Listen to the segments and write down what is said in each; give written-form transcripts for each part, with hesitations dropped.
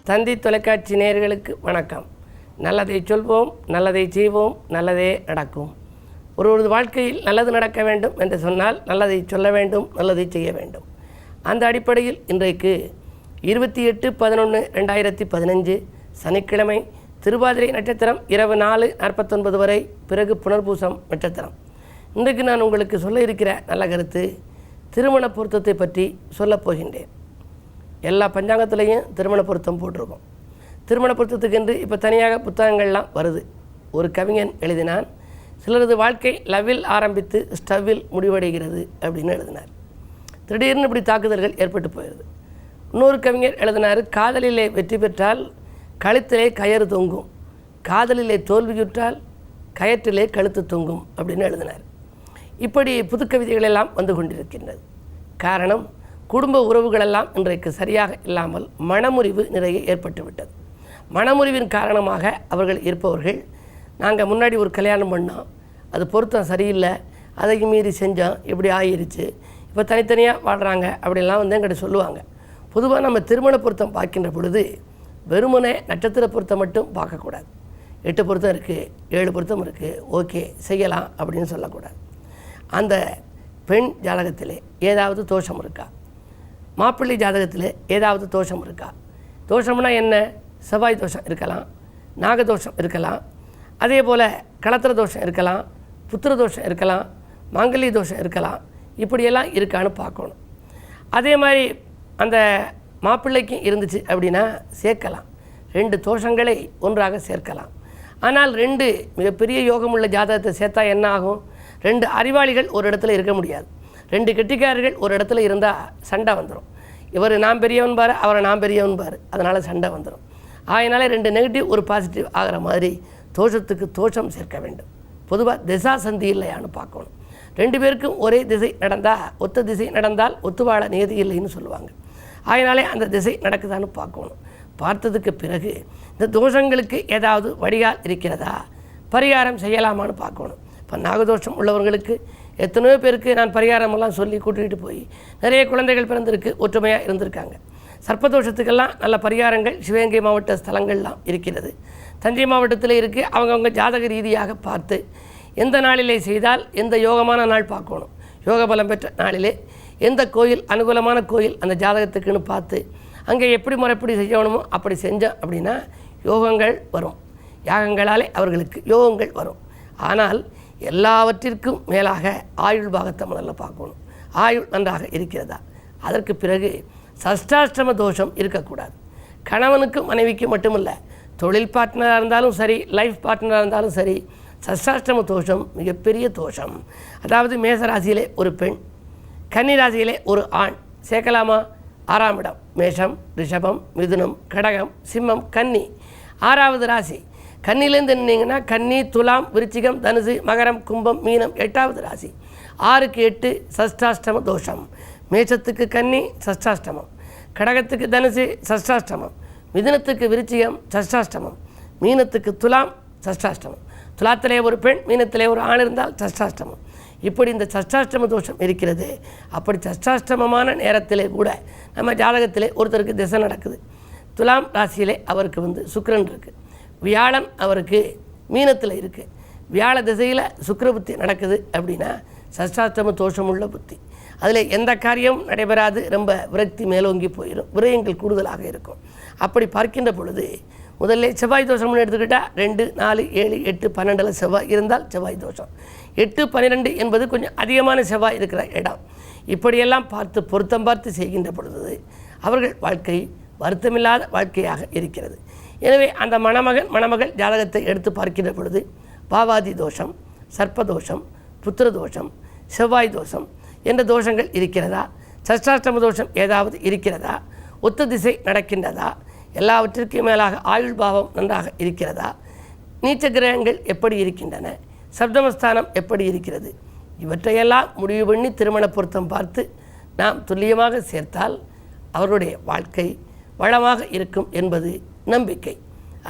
தந்தி தொலைக்காட்சி நேயர்களுக்கு வணக்கம். நல்லதை சொல்வோம், நல்லதை செய்வோம், நல்லதே நடக்கும். ஒருவரது வாழ்க்கையில் நல்லது நடக்க வேண்டும் என்று சொன்னால் நல்லதை சொல்ல வேண்டும், நல்லதை செய்ய வேண்டும். அந்த அடிப்படையில் இன்றைக்கு 28/11/2015 சனிக்கிழமை திருவாதிரை நட்சத்திரம் இரவு 4:49 வரை, பிறகு புனர்பூசம் நட்சத்திரம். இன்றைக்கு நான் உங்களுக்கு சொல்ல இருக்கிற நல்ல கருத்து திருமண பொருத்தத்தை பற்றி சொல்லப் போகின்றேன். எல்லா பஞ்சாங்கத்திலையும் திருமண பொருத்தம் போட்டிருக்கோம். திருமண பொருத்தத்துக்கென்று இப்போ தனியாக புத்தகங்கள்லாம் வருது. ஒரு கவிஞன் எழுதினான், சிலரது வாழ்க்கை லவ்வில் ஆரம்பித்து ஸ்டவ்வில் முடிவடைகிறது அப்படின்னு எழுதினார். திடீர்னு இப்படி தாக்குதல்கள் ஏற்பட்டு போயிடுது. இன்னொரு கவிஞர் எழுதினார், காதலிலே வெற்றி பெற்றால் கழுத்திலே கயறு தொங்கும், காதலிலே தோல்வியுற்றால் கயற்றிலே கழுத்து தொங்கும் அப்படின்னு எழுதினார். இப்படி புது கவிதைகள் எல்லாம் வந்து கொண்டிருக்கின்றது. காரணம், குடும்ப உறவுகளெல்லாம் இன்றைக்கு சரியாக இல்லாமல் மனமுறிவு நிறைய ஏற்பட்டுவிட்டது. மனமுறிவின் காரணமாக அவர்கள் இருப்பவர்கள், நாங்கள் முன்னாடி ஒரு கல்யாணம் பண்ணோம், அது பொருத்தம் சரியில்லை, அதையும் மீறி செஞ்சோம், இப்படி ஆகிருச்சு, இப்போ தனித்தனியாக வாழ்கிறாங்க அப்படின்லாம் வந்து என்கிட்ட சொல்லுவாங்க. பொதுவாக நம்ம திருமண பொருத்தம் பார்க்கின்ற பொழுது வெறுமனே நட்சத்திர பொருத்தம் மட்டும் பார்க்கக்கூடாது. 8 பொருத்தம் இருக்குது, 7 பொருத்தம் இருக்குது, ஓகே செய்யலாம் அப்படின்னு சொல்லக்கூடாது. அந்த பெண் ஜாதகத்திலே ஏதாவது தோஷம் இருக்கா, மாப்பிள்ளை ஜாதகத்தில் ஏதாவது தோஷம் இருக்கா? தோஷம்னா என்ன? செவ்வாய் தோஷம் இருக்கலாம், நாகதோஷம் இருக்கலாம், அதே போல் களத்திர தோஷம் இருக்கலாம், புத்திர தோஷம் இருக்கலாம், மாங்கல்ய தோஷம் இருக்கலாம். இப்படியெல்லாம் இருக்கான்னு பார்க்கணும். அதே மாதிரி அந்த மாப்பிள்ளைக்கும் இருந்துச்சு அப்படின்னா சேர்க்கலாம். 2 தோஷங்களை ஒன்றாக சேர்க்கலாம். ஆனால் 2 மிகப்பெரிய யோகமுள்ள ஜாதகத்தை சேர்த்தா என்ன ஆகும்? 2 அறிவாளிகள் ஒரு இடத்துல இருக்க முடியாது. 2 கெட்டிக்காரர்கள் ஒரு இடத்துல இருந்தால் சண்டை வந்துடும். இவர் நான் பெரியவன் பாரு, அவரை நான் பெரியவன் பாரு, அதனால் சண்டை வந்துடும். அதனால் 2 நெகட்டிவ் ஒரு பாசிட்டிவ் ஆகிற மாதிரி தோஷத்துக்கு தோஷம் சேர்க்க வேண்டும். பொதுவாக திசா சந்தி இல்லையான்னு பார்க்கணும். 2 பேருக்கும் ஒரே திசை நடந்தால், ஒத்த திசை நடந்தால் ஒத்துவாழ நியதி இல்லைன்னு சொல்லுவாங்க. அதனாலே அந்த திசை நடக்குதான்னு பார்க்கணும். பார்த்ததுக்கு பிறகு இந்த தோஷங்களுக்கு ஏதாவது வடிகால் இருக்கிறதா, பரிகாரம் செய்யலாமான்னு பார்க்கணும். இப்போ நாகதோஷம் உள்ளவர்களுக்கு எத்தனையோ பேருக்கு நான் பரிகாரமெல்லாம் சொல்லி கூட்டிகிட்டு போய் நிறைய குழந்தைகள் பிறந்திருக்கு, ஒற்றுமையாக இருந்திருக்காங்க. சர்ப்பதோஷத்துக்கெல்லாம் நல்ல பரிகாரங்கள் சிவகங்கை மாவட்ட ஸ்தலங்கள்லாம் இருக்கிறது, தஞ்சை மாவட்டத்தில் இருக்குது. அவங்கவுங்க ஜாதக ரீதியாக பார்த்து எந்த நாளிலே செய்தால் எந்த யோகமான நாள் பார்க்கணும், யோக பலம் பெற்ற நாளிலே எந்த கோயில் அனுகூலமான கோயில் அந்த ஜாதகத்துக்குன்னு பார்த்து அங்கே எப்படி முறைப்படி செய்யணுமோ அப்படி செஞ்சோம் அப்படின்னா யோகங்கள் வரும். யாகங்களாலே அவர்களுக்கு யோகங்கள் வரும். ஆனால் எல்லாவற்றிற்கும் மேலாக ஆயுள் பாகத்தை முதல்ல பார்க்கணும். ஆயுள் நன்றாக இருக்கிறதா? அதற்கு பிறகு சஷ்டாஷ்டம தோஷம் இருக்கக்கூடாது. கணவனுக்கும் மனைவிக்கு மட்டுமில்லை, தொழில் பார்ட்னராக இருந்தாலும் சரி, லைஃப் பார்ட்னராக இருந்தாலும் சரி, சஷ்டாஷ்டம தோஷம் மிகப்பெரிய தோஷம். அதாவது மேசராசியிலே ஒரு பெண், கன்னி ராசியிலே ஒரு ஆண் சேர்க்கலாமா? 6ஆம் இடம் மேஷம், ரிஷபம், மிதுனம், கடகம், சிம்மம், கன்னி. 6வது ராசி கன்னிலேருந்து நின்னீங்கன்னா கன்னி, துலாம், விருச்சிகம், தனுசு, மகரம், கும்பம், மீனம். 8வது ராசி 6க்கு 8 சஷ்டாஷ்டம தோஷம். மேஷத்துக்கு கன்னி சஷ்டாஷ்டமம், கடகத்துக்கு தனுசு சஷ்டாஷ்டமம், மிதுனத்துக்கு விருச்சிகம் சஷ்டாஷ்டமம், மீனத்துக்கு துலாம் சஷ்டாஷ்டமம். துலாத்திலே ஒரு பெண், மீனத்திலே ஒரு ஆண் இருந்தால் சஷ்டாஷ்டமம். இப்படி இந்த சஷ்டாஷ்டம தோஷம் இருக்கிறது. அப்படி சஷ்டாஷ்டமமான நேரத்திலே கூட நம்ம ஜாதகத்திலே ஒருத்தருக்கு திசை நடக்குது. துலாம் ராசியிலே அவருக்கு சுக்கிரன் இருக்குது, வியாழன் அவருக்கு மீனத்தில் இருக்குது. வியாழ திசையில் சுக்கிர புத்தி நடக்குது அப்படின்னா சஷ்டாஷ்டம தோஷமுள்ள புத்தி. அதில் எந்த காரியம் நடைபெறாது, ரொம்ப விரக்தி மேலோங்கி போயிடும், விரயங்கள் கூடுதலாக இருக்கும். அப்படி பார்க்கின்ற பொழுது முதல்ல செவ்வாய் தோஷம்னு எடுத்துக்கிட்டால் 2, 4, 7, 8, 12 செவ்வாய் இருந்தால் செவ்வாய் தோஷம். 8, 12 என்பது கொஞ்சம் அதிகமான செவ்வாய் இருக்கிற இடம். இப்படியெல்லாம் பார்த்து பொருத்தம் பார்த்து செய்கின்ற பொழுது அவர்கள் வாழ்க்கை வருத்தமில்லாத வாழ்க்கையாக இருக்கிறது. எனவே அந்த மணமகள் ஜாதகத்தை எடுத்து பார்க்கின்ற பொழுது பாவாதி தோஷம், சர்ப்பதோஷம், புத்திர தோஷம், செவ்வாய் தோஷம் என்ற தோஷங்கள் இருக்கிறதா, சஷ்டாஷ்டம தோஷம் ஏதாவது இருக்கிறதா, ஒத்த திசை நடக்கின்றதா, எல்லாவற்றிற்கும் மேலாக ஆயுள் பாவம் நன்றாக இருக்கிறதா, நீச்ச கிரகங்கள் எப்படி இருக்கின்றன, சப்தமஸ்தானம் எப்படி இருக்கிறது, இவற்றையெல்லாம் முடிவு பண்ணி திருமண பொருத்தம் பார்த்து நாம் துல்லியமாக சேர்த்தால் அவருடைய வாழ்க்கை வளமாக இருக்கும் என்பது நம்பிக்கை.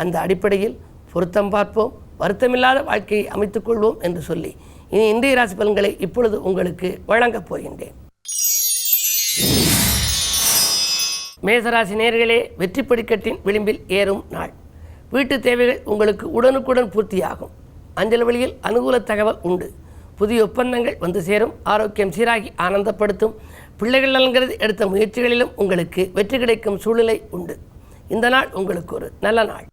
அந்த அடிப்படையில் பொருத்தம் பார்ப்போம், வருத்தமில்லாத வாழ்க்கையை அமைத்துக்கொள்வோம் என்று சொல்லி இனி இந்திய ராசி பலன்களை இப்பொழுது உங்களுக்கு வழங்கப் போகின்றேன். மேசராசி நேயர்களே, வெற்றி படிக்கட்டின் விளிம்பில் ஏறும் நாள். வீட்டு தேவைகள் உங்களுக்கு உடனுக்குடன் பூர்த்தியாகும். அஞ்சல் வழியில் அனுகூல தகவல் உண்டு. புதிய ஒப்பந்தங்கள் வந்து சேரும். ஆரோக்கியம் சீராகி ஆனந்தப்படுத்தும். பிள்ளைகள் நலன்கிறது எடுத்த முயற்சிகளிலும் உங்களுக்கு வெற்றி கிடைக்கும் சூழ்நிலை உண்டு. இந்த நாள் உங்களுக்கு ஒரு நல்ல நாள்.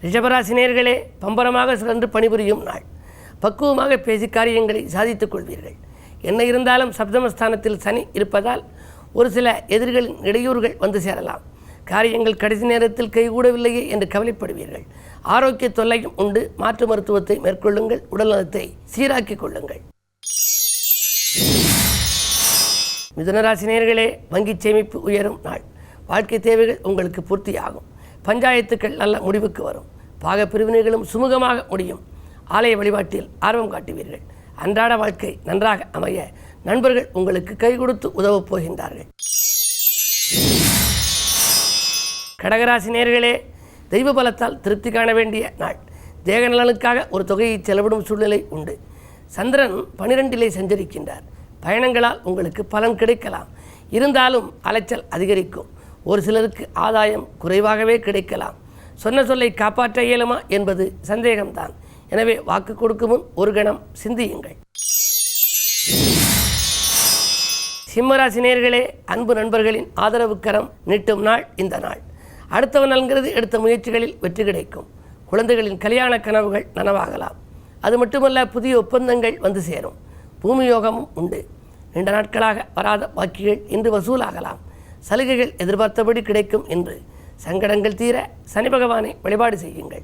ரிஷபராசி நேயர்களே, பம்பரமாக சுழன்று பணிபுரியும் நாள். பக்குவமாக பேசி காரியங்களை சாதித்துக் கொள்வீர்கள். என்ன இருந்தாலும் சப்தமஸ்தானத்தில் சனி இருப்பதால் ஒரு சில எதிரிகளின் இடையூறுகள் வந்து சேரலாம். காரியங்கள் கடைசி நேரத்தில் கைகூடவில்லையே என்று கவலைப்படுவீர்கள். ஆரோக்கிய தொல்லையும் உண்டு. மாற்று மருத்துவத்தை மேற்கொள்ளுங்கள். உடல்நலத்தை சீராக்கிக் கொள்ளுங்கள். மிதுனராசி நேயர்களே, வங்கி சேமிப்பு உயரும் நாள். வாழ்க்கை தேவைகள் உங்களுக்கு பூர்த்தியாகும். பஞ்சாயத்துக்கள் நல்ல முடிவுக்கு வரும். பாக பிரிவினைகளும் சுமூகமாக முடியும். ஆலய வழிபாட்டில் ஆர்வம் காட்டுவீர்கள். அன்றாட வாழ்க்கை நன்றாக அமைய நண்பர்கள் உங்களுக்கு கை கொடுத்து உதவப் போகின்றார்கள். கடகராசி நேயர்களே, தெய்வ பலத்தால் திருப்தி காண வேண்டிய நாள். தேக நலனுக்காக ஒரு தொகையை செலவிடும் சூழ்நிலை உண்டு. சந்திரன் 12 சஞ்சரிக்கின்றார். பயணங்களால் உங்களுக்கு பலன் கிடைக்கலாம். இருந்தாலும் அலைச்சல் அதிகரிக்கும். ஒரு சிலருக்கு ஆதாயம் குறைவாகவே கிடைக்கலாம். சொன்ன சொல்லை காப்பாற்ற இயலுமா என்பது சந்தேகம்தான். எனவே வாக்கு கொடுக்கும் முன் ஒரு கணம் சிந்தியுங்கள். சிம்மராசி நேயர்களே, அன்பு நண்பர்களின் ஆதரவு கரம் நீட்டும் நாள் இந்த நாள். அடுத்தவன் நல்கிறது எடுத்த முயற்சிகளில் வெற்றி கிடைக்கும். குழந்தைகளின் கல்யாண கனவுகள் நனவாகலாம். அது மட்டுமல்ல, புதிய ஒப்பந்தங்கள் வந்து சேரும். பூமி யோகமும் உண்டு. நீண்ட நாட்களாக வராத பாக்கிகள் இன்று வசூலாகலாம். சலுகைகள் எதிர்பார்த்தபடி கிடைக்கும். என்று சங்கடங்கள் தீர சனி பகவானை வழிபாடு செய்யுங்கள்.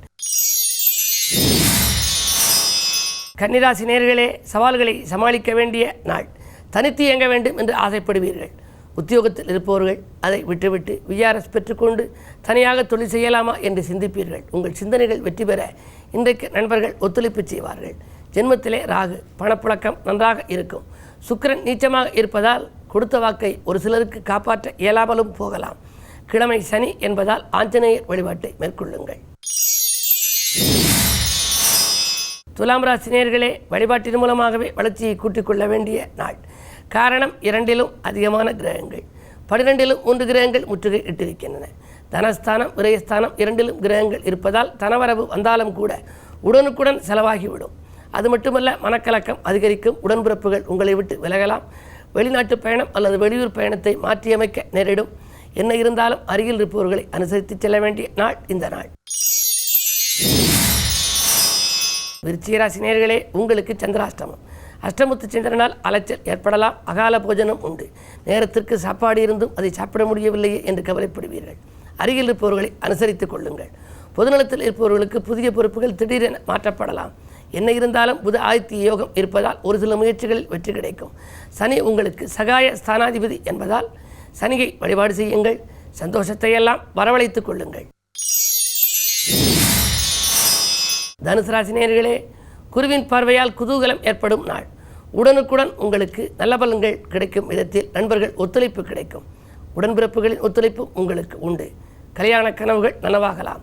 கன்னிராசி நேயர்களே, சவால்களை சமாளிக்க வேண்டிய நாள். தனித்து இயங்க வேண்டும் என்று ஆசைப்படுவீர்கள். உத்தியோகத்தில் இருப்பவர்கள் அதை விட்டுவிட்டு விஆர்எஸ் பெற்றுக்கொண்டு தனியாக தொழில் செய்யலாமா என்று சிந்திப்பீர்கள். உங்கள் சிந்தனைகள் வெற்றி பெற இன்றைக்கு நண்பர்கள் ஒத்துழைப்பு செய்வார்கள். ஜென்மத்திலே ராகு, பணப்புழக்கம் நன்றாக இருக்கும். சுக்கிரன் நீச்சமாக இருப்பதால் கொடுத்த வாக்கை ஒரு சிலருக்கு காப்பாற்ற இயலாமலும் போகலாம். கிழமை சனி என்பதால் ஆஞ்சநேயர் வழிபாட்டை மேற்கொள்ளுங்கள். துலாம் ராசி நேயர்களே, வழிபாட்டின் மூலமாகவே வளர்ச்சியை கூட்டிக் கொள்ள வேண்டிய நாள். காரணம், 2 அதிகமான கிரகங்கள். 12 3 கிரகங்கள் முற்றுகை இட்டிருக்கின்றன. தனஸ்தானம் விரயஸ்தானம் 2 கிரகங்கள் இருப்பதால் தனவரவு வந்தாலும் கூட உடனுக்குடன் செலவாகிவிடும். அது மட்டுமல்ல, மனக்கலக்கம் அதிகரிக்கும். உடன்பிறப்புகள் உங்களை விட்டு விலகலாம். வெளிநாட்டு பயணம் அல்லது வெளியூர் பயணத்தை மாற்றியமைக்க நேரிடும். என்ன இருந்தாலும் அருகில் இருப்பவர்களை அனுசரித்து செல்ல வேண்டிய நாள் இந்த நாள். விருச்சிகராசி நேயர்களே, உங்களுக்கு சந்திராஷ்டமம். அஷ்டமுத்து சந்திரனால் அலைச்சல் ஏற்படலாம். அகால போஜனம் உண்டு. நேரத்திற்கு சாப்பாடு இருந்தும் அதை சாப்பிட முடியவில்லையே என்று கவலைப்படுவீர்கள். அருகில் இருப்பவர்களை அனுசரித்துக் கொள்ளுங்கள். பொதுநலத்தில் இருப்பவர்களுக்கு புதிய பொறுப்புகள் திடீரென மாற்றப்படலாம். என்ன இருந்தாலும் புத ஆதித்ய யோகம் இருப்பதால் ஒரு சில முயற்சிகளில் வெற்றி கிடைக்கும். சனி உங்களுக்கு சகாய ஸ்தானாதிபதி என்பதால் சனியை வழிபாடு செய்யுங்கள். சந்தோஷத்தை எல்லாம் வரவழைத்துக் கொள்ளுங்கள். தனுசு ராசி நேயர்களே, குருவின் பார்வையால் குதூகலம் ஏற்படும் நாள். உடனுக்குடன் உங்களுக்கு நல்ல பலன்கள் கிடைக்கும் விதத்தில் நண்பர்கள் ஒத்துழைப்பு கிடைக்கும். உடன்பிறப்புகளின் ஒத்துழைப்பும் உங்களுக்கு உண்டு. கல்யாண கனவுகள் நனவாகலாம்.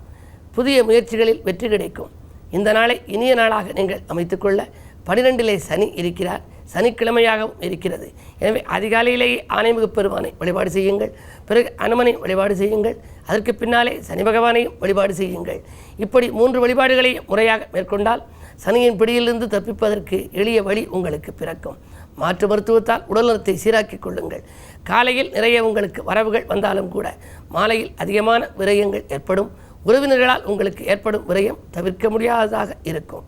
புதிய முயற்சிகளில் வெற்றி கிடைக்கும். இந்த நாளை இனிய நாளாக நீங்கள் அமைத்துக்கொள்ள 12 சனி இருக்கிறார். சனிக்கிழமையாகவும் இருக்கிறது. எனவே அதிகாலையிலேயே ஆனைமுக பெருமானை வழிபாடு செய்யுங்கள். பிறகு அனுமனை வழிபாடு செய்யுங்கள். அதற்கு பின்னாலே சனி பகவானையும் வழிபாடு செய்யுங்கள். இப்படி 3 வழிபாடுகளையும் முறையாக மேற்கொண்டால் சனியின் பிடியிலிருந்து தப்பிப்பதற்கு எளிய வழி உங்களுக்கு பிறக்கும். மாற்று மருத்துவத்தால் உடல்நலத்தை சீராக்கிக் கொள்ளுங்கள். காலையில் நிறைய உங்களுக்கு வரவுகள் வந்தாலும் கூட மாலையில் அதிகமான விரயங்கள் ஏற்படும். உறவினர்களால் உங்களுக்கு ஏற்படும் விரயம் தவிர்க்க முடியாததாக இருக்கும்.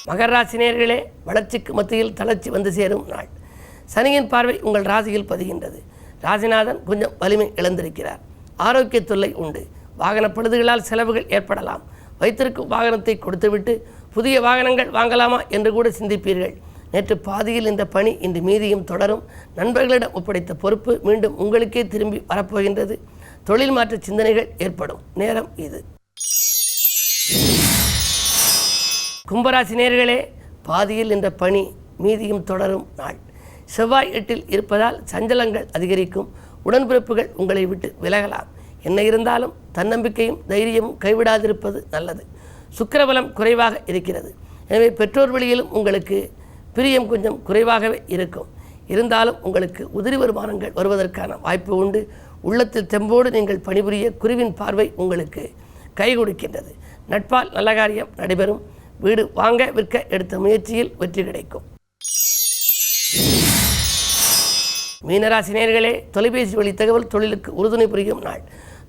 மகர ராசி நேயர்களே, வளர்ச்சிக்கு மத்தியில் தளர்ச்சி வந்து சேரும் நாள். சனியின் பார்வை உங்கள் ராசியில் பதிகின்றது. ராசிநாதன் கொஞ்சம் வலிமை இழந்திருக்கிறார். ஆரோக்கிய தொல்லை உண்டு. வாகன பழுதுகளால் செலவுகள் ஏற்படலாம். வைத்திருக்கும் வாகனத்தை கொடுத்துவிட்டு புதிய வாகனங்கள் வாங்கலாமா என்று கூட சிந்திப்பீர்கள். நேற்று பாதியில் இந்த பணி இன்று மீதியும் தொடரும். நண்பர்களிடம் ஒப்படைத்த பொறுப்பு மீண்டும் உங்களுக்கே திரும்பி வரப்போகின்றது. தொழில் மாற்ற சிந்தனைகள் ஏற்படும் நேரம் இது. கும்பராசி நேயர்களே, பாதியில் இந்த பணி மீதியும் தொடரும் நாள். செவ்வாய் 8 இருப்பதால் சஞ்சலங்கள் அதிகரிக்கும். உடன்பிறப்புகள் உங்களை விட்டு விலகலாம். என்ன இருந்தாலும் தன்னம்பிக்கையும் தைரியமும் கைவிடாதிருப்பது நல்லது. சுக்கிரபலம் குறைவாக இருக்கிறது. எனவே பெற்றோர் வழியிலும் உங்களுக்கு பிரியம் கொஞ்சம் குறைவாகவே இருக்கும். இருந்தாலும் உங்களுக்கு உதிரி வருமானங்கள் வருவதற்கான வாய்ப்பு உண்டு. உள்ளத்தில் தெம்போடு நீங்கள் பணிபுரிய குருவின் பார்வை உங்களுக்கு கை கொடுக்கின்றது. நட்பால் நல்ல காரியம் நடைபெறும். வீடு வாங்க விற்க எடுத்த முயற்சியில் வெற்றி கிடைக்கும். மீனராசி நேயர்களே, தொலைபேசி வழி தகவல் தொழிலுக்கு உறுதுணை புரியும் நாள்.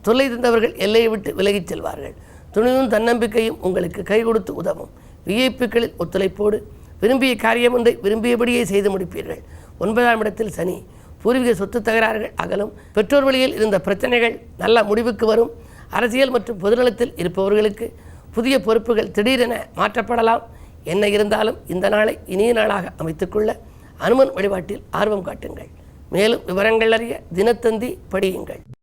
தொல்லை தந்தவர்கள் எல்லையை விட்டு விலகிச் செல்வார்கள். துணிவும் தன்னம்பிக்கையும் உங்களுக்கு கை கொடுத்து உதவும். விஐபிக்களில் ஒத்துழைப்போடு விரும்பிய காரியம் ஒன்றை விரும்பியபடியே செய்து முடிப்பீர்கள். 9ஆம் இடத்தில் சனி. பூர்வீக சொத்து தகராறுகள் அகலும். பெற்றோர் வழியில் இருந்த பிரச்சனைகள் நல்ல முடிவுக்கு வரும். அரசியல் மற்றும் பொதுநலத்தில் இருப்பவர்களுக்கு புதிய பொறுப்புகள் திடீரென மாற்றப்படலாம். என்ன இருந்தாலும் இந்த நாளை இனிய நாளாக அமைத்துக்கொள்ள அனுமன் வழிபாட்டில் ஆர்வம் காட்டுங்கள். மேலும் விவரங்கள் அறிய தினத்தந்தி படியுங்கள்.